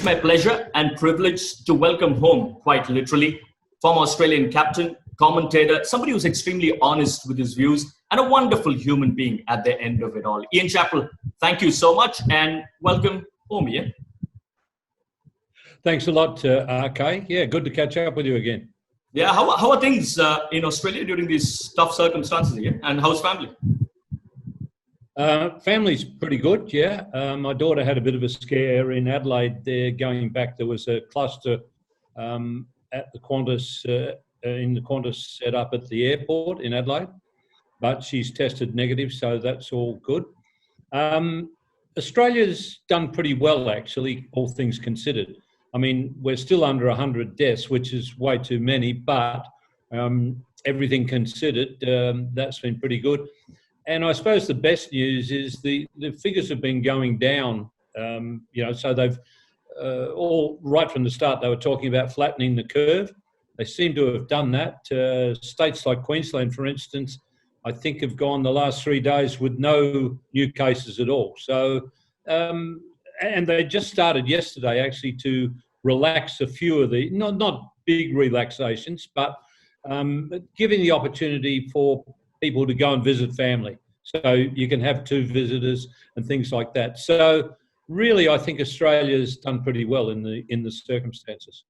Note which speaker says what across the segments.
Speaker 1: my pleasure and privilege to welcome home, quite literally, former Australian captain, commentator, somebody who's extremely honest with his views, and a wonderful human being at the end of it all. Ian Chappell, thank you so much and welcome home, Ian.
Speaker 2: Thanks a lot, RK. Yeah, good to catch up with you again.
Speaker 1: Yeah, how are things in Australia during these tough circumstances, Ian? And how's family?
Speaker 2: Family's pretty good, yeah. My daughter had a bit of a scare in Adelaide there going back. There was a cluster at the Qantas, in the Qantas set up at the airport in Adelaide, but she's tested negative, so that's all good. Australia's done pretty well, actually, all things considered. I mean, we're still under 100 deaths, which is way too many, but everything considered, that's been pretty good. And I suppose the best news is the figures have been going down, so they've all right from the start, they were talking about flattening the curve. They seem to have done that. States like Queensland, for instance, I think have gone the last 3 days with no new cases at all. So, and they just started yesterday actually to relax a few of the, not big relaxations, but giving the opportunity for people to go and visit family. So you can have 2 visitors and things like that. So really, I think Australia's done pretty well in the circumstances.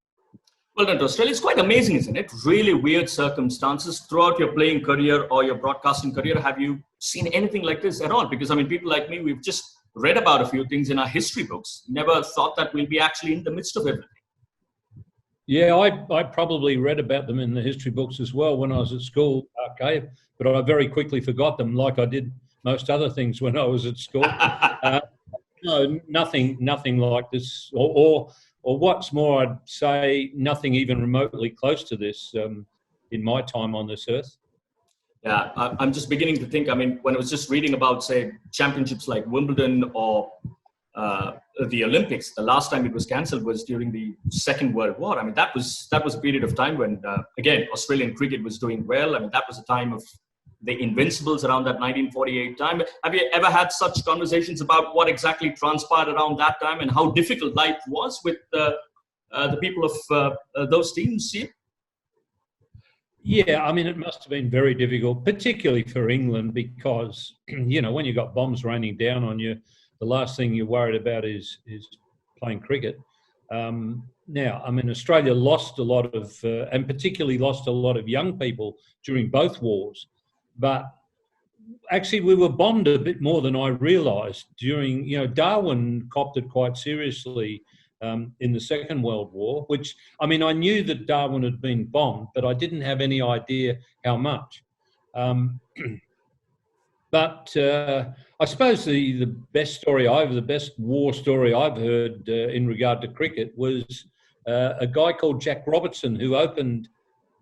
Speaker 1: Well done, Australia. It's quite amazing, isn't it? Really weird circumstances. Throughout your playing career or your broadcasting career, have you seen anything like this at all? Because, I mean, people like me, we've just read about a few things in our history books. Never thought that we'll be actually in the midst of everything.
Speaker 2: Yeah, I probably read about them in the history books as well when I was at school, okay, but I very quickly forgot them, like I did most other things when I was at school. No, nothing like this, or what's more, I'd say nothing even remotely close to this in my time on this earth.
Speaker 1: Yeah, I'm just beginning to think, I mean, when I was just reading about, say, championships like Wimbledon or the Olympics, the last time it was cancelled was during the Second World War. I mean, that was a period of time when, again, Australian cricket was doing well. I mean, that was a time of the Invincibles around that 1948 time. Have you ever had such conversations about what exactly transpired around that time and how difficult life was with the people of those teams here?
Speaker 2: Yeah, I mean, it must have been very difficult, particularly for England, because, when you've got bombs raining down on you, the last thing you're worried about is playing cricket. Now, I mean, Australia lost a lot of, and particularly lost a lot of young people during both wars. But actually, we were bombed a bit more than I realised during, Darwin copped it quite seriously in the Second World War, which, I mean, I knew that Darwin had been bombed, but I didn't have any idea how much. But I suppose the best war story I've heard in regard to cricket was a guy called Jack Robertson, who opened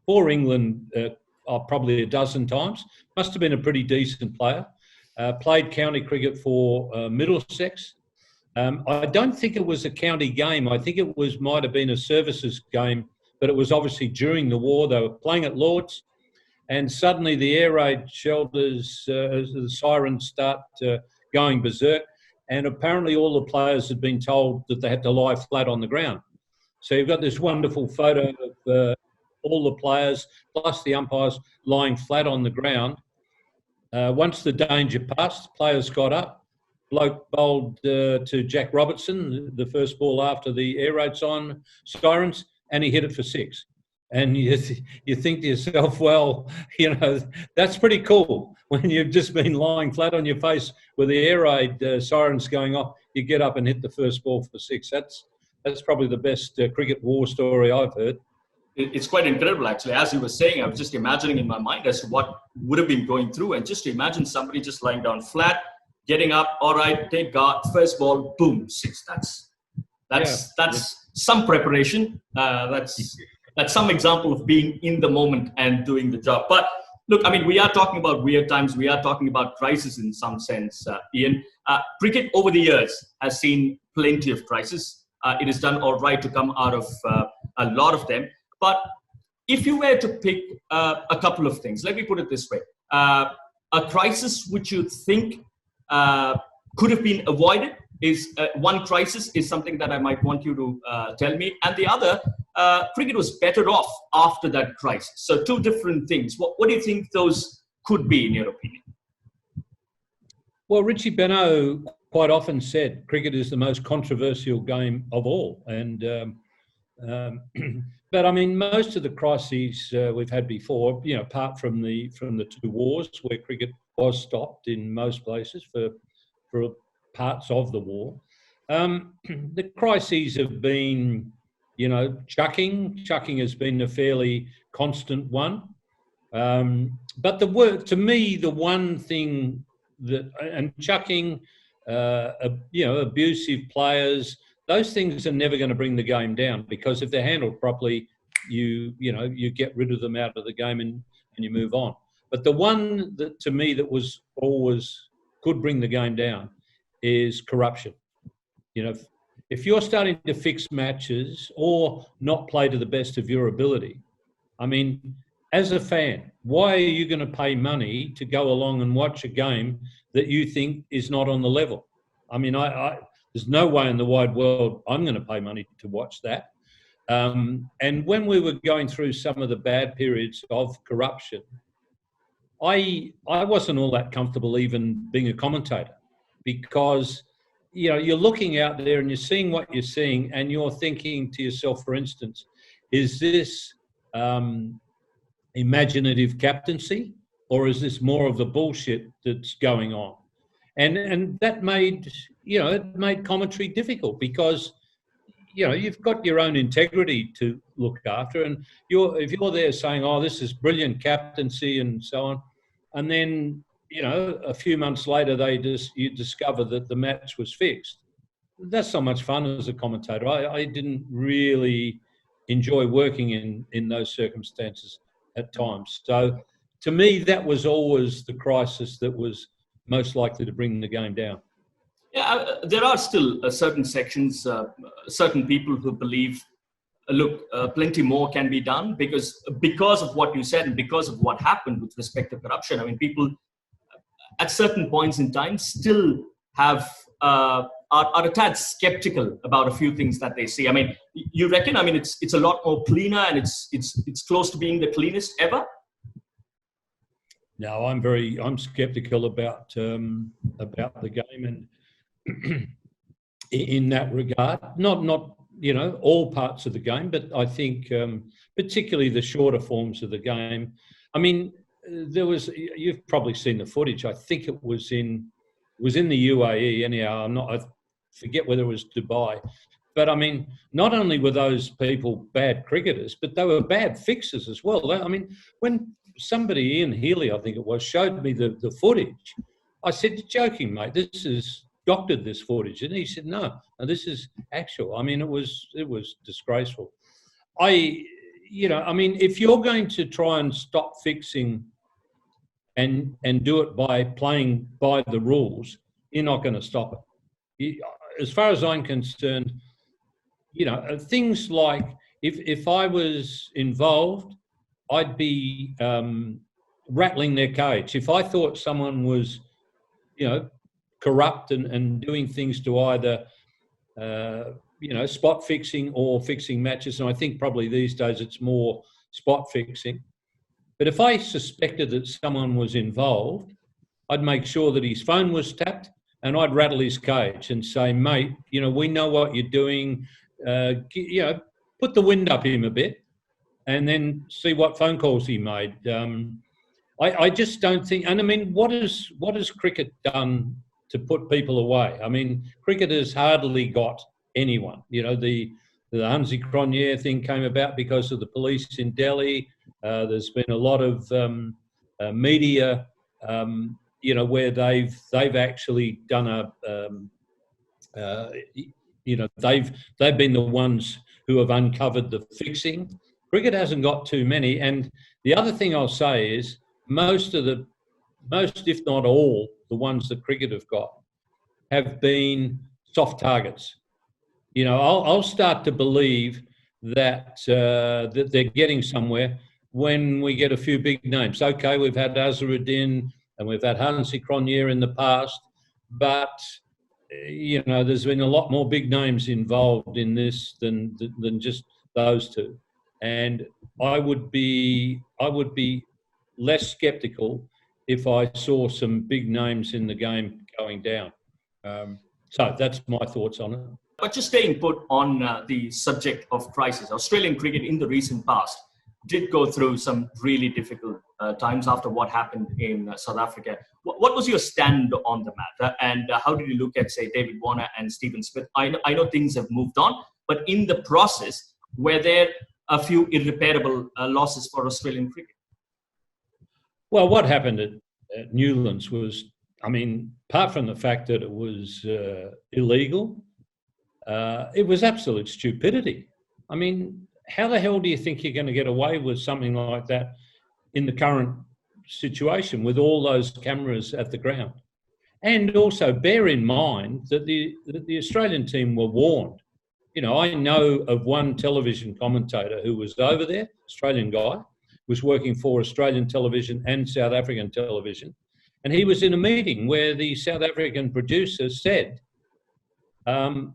Speaker 2: for England probably a dozen times. Must have been a pretty decent player. Played county cricket for Middlesex. I don't think it was a county game. I think it might have been a services game, but it was obviously during the war. They were playing at Lord's. And suddenly the air raid shelters, the sirens start going berserk. And apparently all the players had been told that they had to lie flat on the ground. So you've got this wonderful photo of all the players, plus the umpires, lying flat on the ground. Once the danger passed, players got up. Bloke bowled to Jack Robertson, the first ball after the air raid sirens, and he hit it for 6. And you think to yourself, well, that's pretty cool. When you've just been lying flat on your face with the air raid sirens going off, you get up and hit the first ball for 6. That's probably the best cricket war story I've heard.
Speaker 1: It's quite incredible, actually. As you were saying, I was just imagining in my mind as to what would have been going through. And just to imagine somebody just lying down flat, getting up, all right, take guard, first ball, boom, 6. That's some preparation. That's some example of being in the moment and doing the job. But look, I mean, we are talking about weird times. We are talking about crisis in some sense, Ian. Cricket over the years has seen plenty of crises. It has done all right to come out of a lot of them. But if you were to pick a couple of things, let me put it this way. A crisis which you think could have been avoided is one crisis is something that I might want you to tell me, and the other, cricket was better off after that crisis. So two different things. What do you think those could be, in your opinion?
Speaker 2: Well, Richie Benaud quite often said cricket is the most controversial game of all, and but I mean, most of the crises we've had before, you know, apart from the two wars where cricket was stopped in most places for parts of the war, the crises have been, you know, chucking. Chucking has been a fairly constant one. But to me, the one thing that, and chucking, you know, abusive players, those things are never going to bring the game down, because if they're handled properly, you get rid of them out of the game and you move on. But the one that, to me, that was always could bring the game down is corruption. You know, if you're starting to fix matches or not play to the best of your ability, I mean, as a fan, why are you going to pay money to go along and watch a game that you think is not on the level? I mean, there's no way in the wide world I'm going to pay money to watch that. And when we were going through some of the bad periods of corruption, I wasn't all that comfortable even being a commentator, because, you know, you're looking out there and you're seeing what you're seeing, and you're thinking to yourself, for instance, is this imaginative captaincy, or is this more of the bullshit that's going on? And that made, you know, it made commentary difficult, because, you know, you've got your own integrity to look after, and if you're there saying, oh, this is brilliant captaincy and so on, and then, you know, a few months later you discover that the match was fixed, that's not much fun as a commentator. I didn't really enjoy working in those circumstances at times. So to me, that was always the crisis that was most likely to bring the game down.
Speaker 1: Yeah, there are still certain sections, certain people who believe, look, plenty more can be done because of what you said and because of what happened with respect to corruption. I mean, people at certain points in time still have are a tad skeptical about a few things that they see. I mean, you reckon? I mean, it's a lot more cleaner, and it's close to being the cleanest ever.
Speaker 2: No, I'm skeptical about the game, and in that regard, not you know, all parts of the game, but I think particularly the shorter forms of the game. I mean, you've probably seen the footage. I think it was in the UAE. Anyhow, I forget whether it was Dubai. But I mean, not only were those people bad cricketers, but they were bad fixers as well. I mean, when somebody, Ian Healy, I think it was, showed me the footage, I said, "You're joking, mate. This is doctored, this footage." And he said, no, this is actual. I mean, it was disgraceful. You know, I mean, if you're going to try and stop fixing and do it by playing by the rules, you're not going to stop it. As far as I'm concerned, you know, things like if I was involved, I'd be rattling their cage. If I thought someone was, you know, corrupt and doing things to either, you know, spot fixing or fixing matches, and I think probably these days it's more spot fixing. But if I suspected that someone was involved, I'd make sure that his phone was tapped, and I'd rattle his cage and say, mate, you know, we know what you're doing. You know, put the wind up him a bit, and then see what phone calls he made. I just don't think, and I mean, what has cricket done to put people away? I mean, cricket has hardly got anyone. You know, the Hansi Cronje thing came about because of the police in Delhi. There's been a lot of media, you know, where they've actually done you know, they've been the ones who have uncovered the fixing. Cricket hasn't got too many. And the other thing I'll say is most, if not all, the ones that cricket have got have been soft targets. You know, I'll start to believe that that they're getting somewhere when we get a few big names. Okay, we've had Azharuddin and we've had Hansi Cronje in the past, but there's been a lot more big names involved in this than just those two, and I would be less sceptical if I saw some big names in the game going down. So that's my thoughts on it.
Speaker 1: But just staying put on the subject of crisis, Australian cricket in the recent past did go through some really difficult times after what happened in South Africa. What was your stand on the matter, and how did you look at, say, David Warner and Stephen Smith? I know things have moved on, but in the process, were there a few irreparable losses for Australian cricket?
Speaker 2: Well, what happened at Newlands was, apart from the fact that it was illegal, it was absolute stupidity. How the hell do you think you're going to get away with something like that in the current situation with all those cameras at the ground? And also bear in mind that the Australian team were warned. I know of one television commentator who was over there, Australian guy, was working for Australian television and South African television. And he was in a meeting where the South African producer said,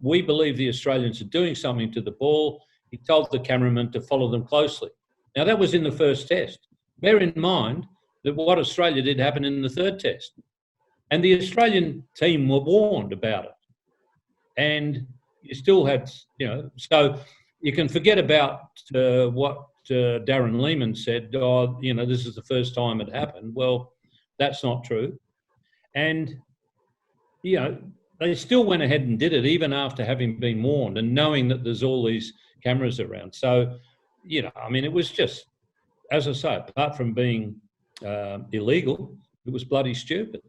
Speaker 2: we believe the Australians are doing something to the ball. He told the cameraman to follow them closely. Now, that was in the first test. Bear in mind that what Australia did happened in the third test. And the Australian team were warned about it. And you still had, so you can forget about what Darren Lehman said, this is the first time it happened. Well, that's not true. And, they still went ahead and did it even after having been warned and knowing that there's all these cameras around. So, it was just, as I say, apart from being illegal, it was bloody stupid.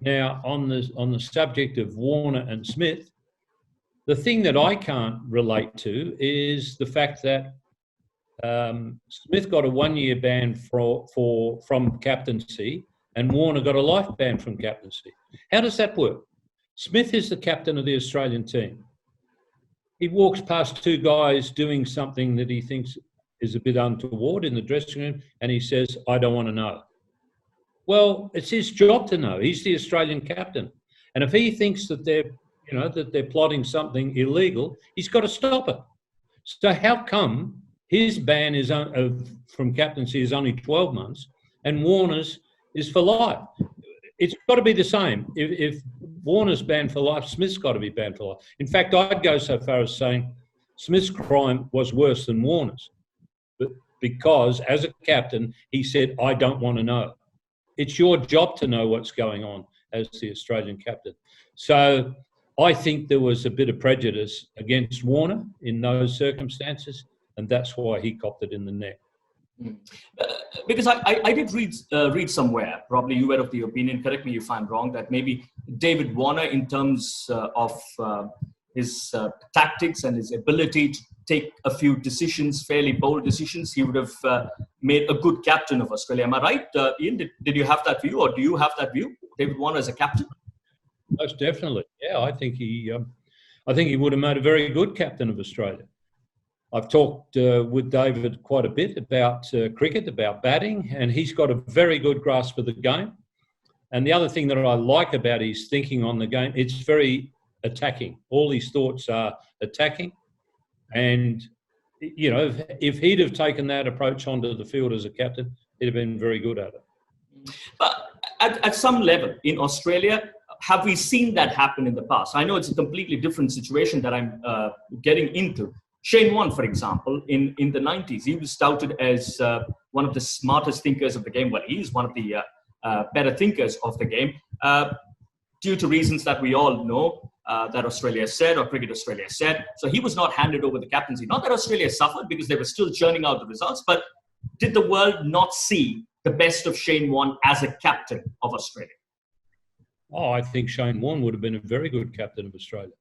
Speaker 2: Now, on the subject of Warner and Smith, the thing that I can't relate to is the fact that Smith got a 1-year ban from captaincy and Warner got a life ban from captaincy. How does that work? Smith is the captain of the Australian team. He walks past two guys doing something that he thinks is a bit untoward in the dressing room and he says, I don't want to know. Well, it's his job to know. He's the Australian captain. And if he thinks that they're plotting something illegal, he's got to stop it. So how come his ban is from captaincy is only 12 months and Warner's is for life? It's got to be the same. If Warner's banned for life, Smith's got to be banned for life. In fact, I'd go so far as saying Smith's crime was worse than Warner's, but because as a captain, he said, I don't want to know. It's your job to know what's going on as the Australian captain. So I think there was a bit of prejudice against Warner in those circumstances, and that's why he copped it in the neck.
Speaker 1: Because I did read somewhere, probably you were of the opinion, correct me if I'm wrong, that maybe David Warner, in terms of his tactics and his ability to take a few decisions, fairly bold decisions, he would have made a good captain of Australia. Am I right? Ian, did you have that view, or do you have that view, David Warner as a captain?
Speaker 2: Most definitely. Yeah, I think he would have made a very good captain of Australia. I've talked with David quite a bit about cricket, about batting, and he's got a very good grasp of the game. And the other thing that I like about his thinking on the game, it's very attacking. All his thoughts are attacking. And, if he'd have taken that approach onto the field as a captain, he'd have been very good at it.
Speaker 1: But at some level in Australia, have we seen that happen in the past? I know it's a completely different situation that I'm getting into. Shane Warne, for example, in the 90s, he was touted as one of the smartest thinkers of the game. Well, he is one of the better thinkers of the game, due to reasons that we all know that Australia said, or Cricket Australia said. So he was not handed over the captaincy. Not that Australia suffered, because they were still churning out the results, but did the world not see the best of Shane Warne as a captain of Australia?
Speaker 2: Oh, I think Shane Warne would have been a very good captain of Australia.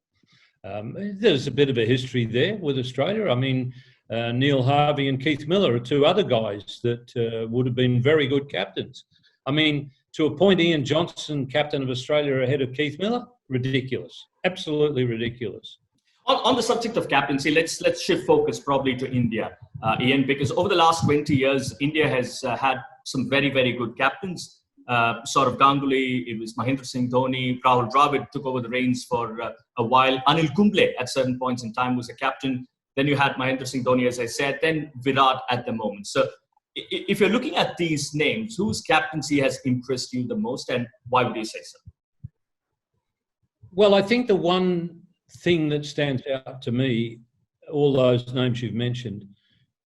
Speaker 2: There's a bit of a history there with Australia. I mean, Neil Harvey and Keith Miller are two other guys that would have been very good captains. I mean, to appoint Ian Johnson captain of Australia ahead of Keith Miller, ridiculous, absolutely ridiculous.
Speaker 1: On the subject of captaincy, let's shift focus probably to India, Ian, because over the last 20 years, India has had some very, very good captains. sort of Ganguly, it was Mahendra Singh Dhoni, Rahul Dravid took over the reins for a while. Anil Kumble at certain points in time was a captain. Then you had Mahendra Singh Dhoni, as I said, then Virat at the moment. So if you're looking at these names, whose captaincy has impressed you the most, and why would you say so?
Speaker 2: Well, I think the one thing that stands out to me, all those names you've mentioned,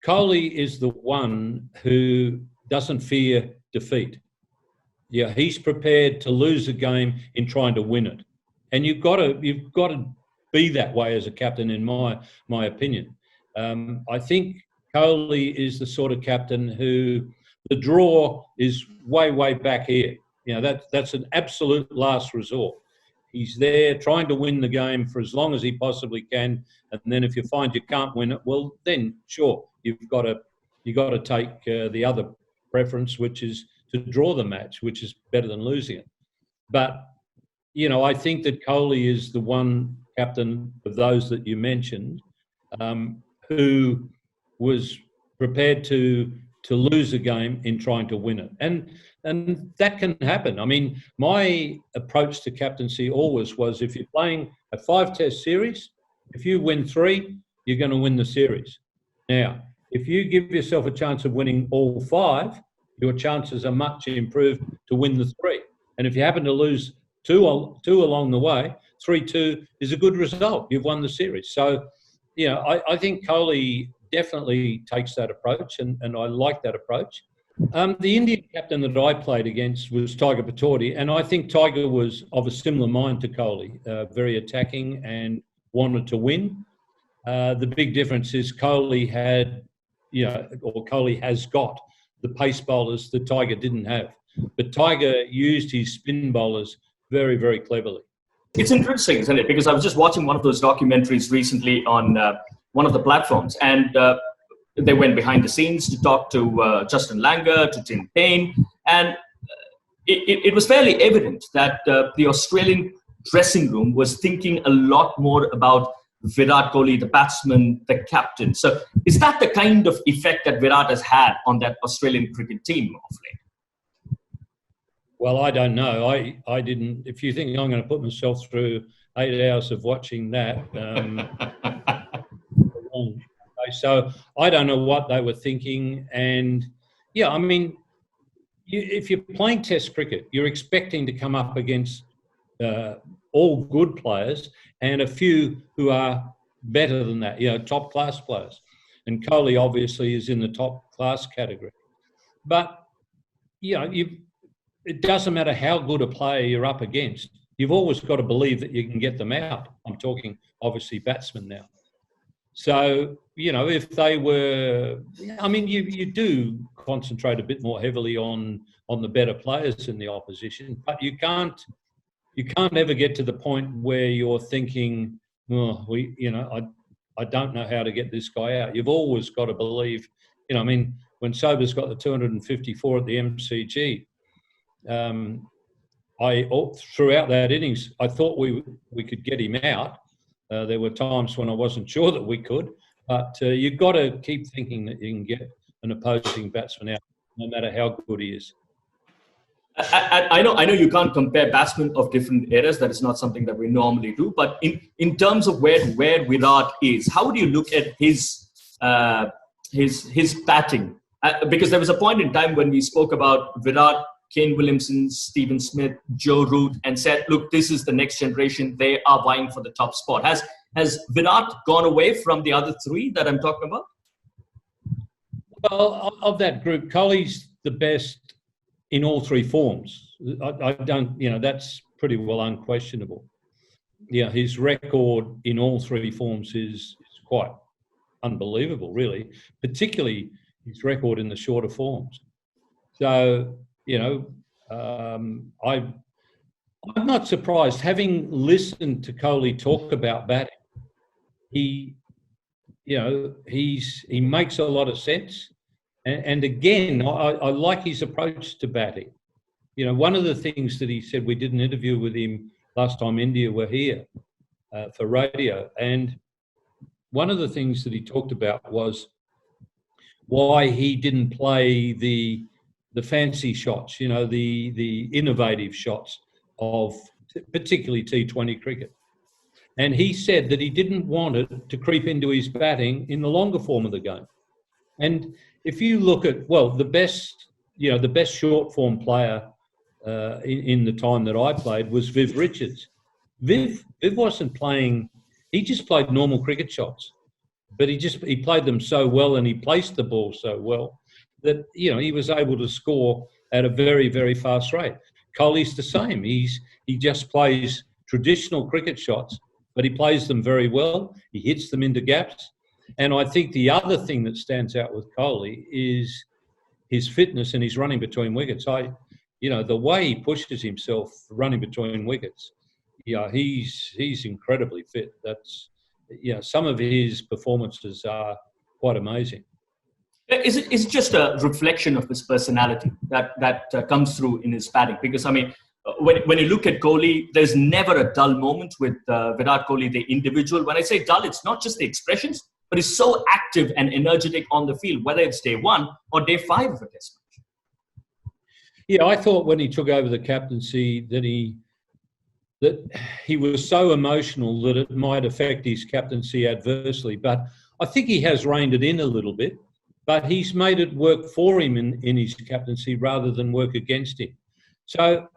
Speaker 2: Kohli is the one who doesn't fear defeat. Yeah, he's prepared to lose a game in trying to win it, and you've got to be that way as a captain, in my opinion. I think Kohli is the sort of captain who the draw is way back here. You know, that's an absolute last resort. He's there trying to win the game for as long as he possibly can, and then if you find you can't win it, well, then sure, you've got to take the other preference, which is to draw the match, which is better than losing it. But you know, I think that Kohli is the one captain of those that you mentioned who was prepared to lose a game in trying to win it, and that can happen. I mean, my approach to captaincy always was, if you're playing a 5-test series, if you win 3, you're going to win the series. Now, if you give yourself a chance of winning all 5, your chances are much improved to win the 3. And if you happen to lose two along the way, 3-2 is a good result. You've won the series. So, you know, I think Kohli definitely takes that approach, and I like that approach. The Indian captain that I played against was Tiger Pataudi, and I think Tiger was of a similar mind to Kohli, very attacking and wanted to win. The big difference is Kohli has got the pace bowlers that Tiger didn't have. But Tiger used his spin bowlers very cleverly.
Speaker 1: It's interesting, isn't it? Because I was just watching one of those documentaries recently on one of the platforms, and they went behind the scenes to talk to Justin Langer, to Tim Payne, and it was fairly evident that the Australian dressing room was thinking a lot more about Virat Kholi, the batsman, the captain. So is that the kind of effect that Virat has had on that Australian cricket team of late?
Speaker 2: Well, I don't know. I didn't. If you think I'm going to put myself through 8 hours of watching that, so I don't know what they were thinking. And yeah, I mean, if you're playing Test cricket, you're expecting to come up against all good players and a few who are better than that, you know, top class players. And Kohli obviously is in the top class category. But you know, it doesn't matter how good a player you're up against. You've always got to believe that you can get them out. I'm talking obviously batsmen now. So, you know, if they were, I mean, you do concentrate a bit more heavily on the better players in the opposition, but you can't ever get to the point where you're thinking, oh, I don't know how to get this guy out. You've always got to believe, you know, I mean, when Sobers got the 254 at the MCG, throughout that innings, I thought we could get him out. There were times when I wasn't sure that we could, but you've got to keep thinking that you can get an opposing batsman out, no matter how good he is.
Speaker 1: I know you can't compare batsmen of different eras. That is not something that we normally do. But in terms of where Virat is, how do you look at his batting? Because there was a point in time when we spoke about Virat, Kane Williamson, Stephen Smith, Joe Root, and said, look, this is the next generation. They are vying for the top spot. Has Virat gone away from the other 3 that I'm talking about?
Speaker 2: Well, of that group, Kohli's the best in all 3 forms. I don't, you know, that's pretty well unquestionable. Yeah, his record in all 3 forms is quite unbelievable, really, particularly his record in the shorter forms. So, you know, I'm not surprised. Having listened to Kohli talk about batting, he makes a lot of sense. And again, I like his approach to batting. You know, one of the things that he said, we did an interview with him last time India were here for radio, and one of the things that he talked about was why he didn't play the the fancy shots, the innovative shots of particularly T20 cricket. And he said that he didn't want it to creep into his batting in the longer form of the game. And if you look at, the best short form player in the time that I played was Viv Richards. Viv wasn't playing, he just played normal cricket shots, but he played them so well and he placed the ball so well that, he was able to score at a very, very fast rate. Kohli's the same. He just plays traditional cricket shots, but he plays them very well. He hits them into gaps. And I think the other thing that stands out with Kohli is his fitness and his running between wickets. The way he pushes himself running between wickets, he's incredibly fit. Some of his performances are quite amazing.
Speaker 1: Is it just a reflection of his personality that comes through in his batting? Because, when you look at Kohli, there's never a dull moment with Virat Kholi, the individual. When I say dull, it's not just the expressions, but he's so active and energetic on the field, whether it's day 1 or day 5 of a test match.
Speaker 2: Yeah, I thought when he took over the captaincy that he was so emotional that it might affect his captaincy adversely. But I think he has reined it in a little bit, but he's made it work for him in his captaincy rather than work against him. So,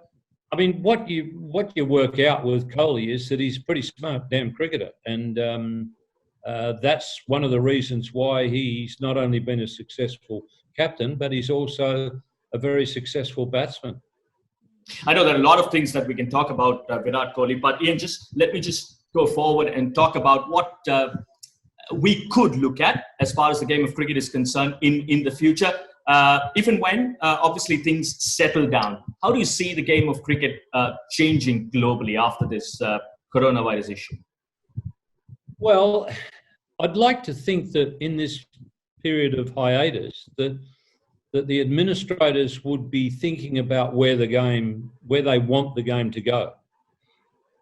Speaker 2: what you work out with Kohli is that he's a pretty smart damn cricketer. And that's one of the reasons why he's not only been a successful captain, but he's also a very successful batsman.
Speaker 1: I know there are a lot of things that we can talk about Virat Kohli, but Ian, let me go forward and talk about what we could look at as far as the game of cricket is concerned in the future. If and when, obviously, things settle down. How do you see the game of cricket changing globally after this coronavirus issue?
Speaker 2: Well, I'd like to think that in this period of hiatus that the administrators would be thinking about where they want the game to go.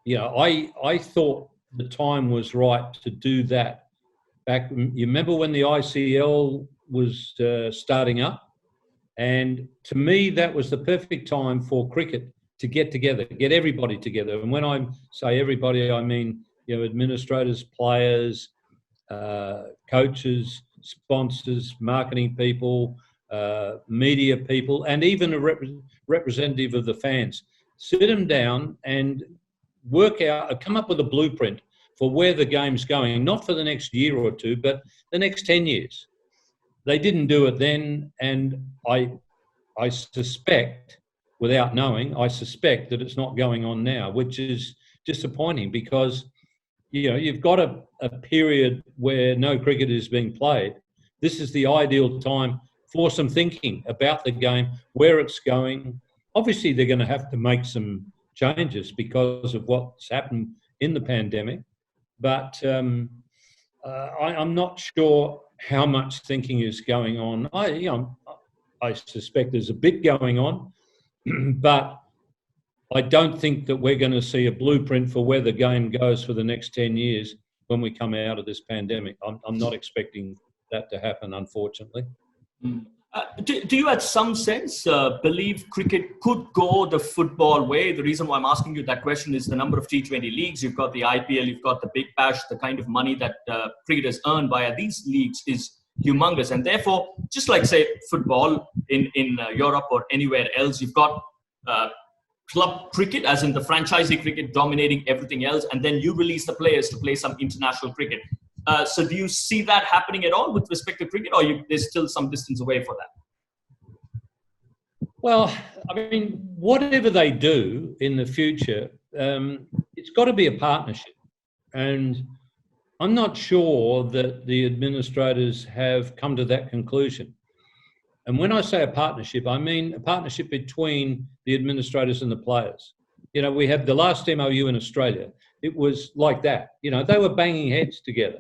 Speaker 2: I thought the time was right to do that back. You remember when the ICL was starting up? And to me, that was the perfect time for cricket to get together, get everybody together. And when I say everybody, I mean, administrators, players, coaches, sponsors, marketing people, media people, and even a representative of the fans. Sit them down and come up with a blueprint for where the game's going, not for the next year or two, but the next 10 years. They didn't do it then, and I suspect, without knowing, that it's not going on now, which is disappointing because, you've got a period where no cricket is being played. This is the ideal time for some thinking about the game, where it's going. Obviously, they're going to have to make some changes because of what's happened in the pandemic, but I'm not sure how much thinking is going on. I suspect there's a bit going on, but I don't think that we're going to see a blueprint for where the game goes for the next 10 years when we come out of this pandemic. I'm not expecting that to happen, unfortunately.
Speaker 1: Do you, at some sense, believe cricket could go the football way? The reason why I'm asking you that question is the number of T20 leagues. You've got the IPL, you've got the Big Bash. The kind of money that cricketers earn via these leagues is humongous. And therefore, just like, say, football in Europe or anywhere else, you've got club cricket, as in the franchisee cricket, dominating everything else. And then you release the players to play some international cricket. So do you see that happening at all with respect to cricket, or there's still some distance away for that?
Speaker 2: Well, whatever they do in the future, it's got to be a partnership. And I'm not sure that the administrators have come to that conclusion. And when I say a partnership, I mean a partnership between the administrators and the players. We had the last MOU in Australia. It was like that. They were banging heads together.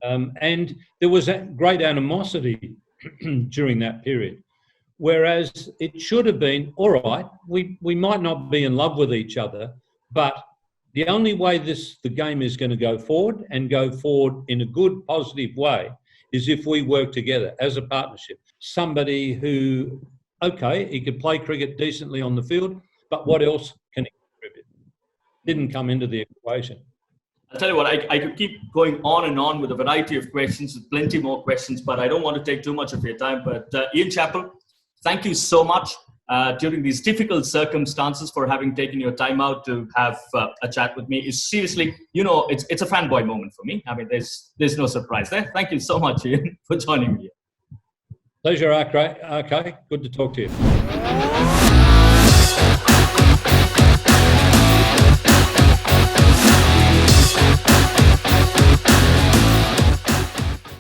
Speaker 2: And there was a great animosity during that period. Whereas it should have been, all right, we might not be in love with each other, but the only way the game is going to go forward and go forward in a good, positive way is if we work together as a partnership. Somebody who okay, he could play cricket decently on the field, but what else can he contribute? Didn't come into the equation.
Speaker 1: I'll tell you what, I could keep going on and on with a variety of questions, with plenty more questions, but I don't want to take too much of your time. But Ian Chappell, thank you so much during these difficult circumstances for having taken your time out to have a chat with me. It's seriously, it's a fanboy moment for me. I mean, there's no surprise there. Thank you so much, Ian, for joining me.
Speaker 2: Pleasure, okay. Good to talk to you.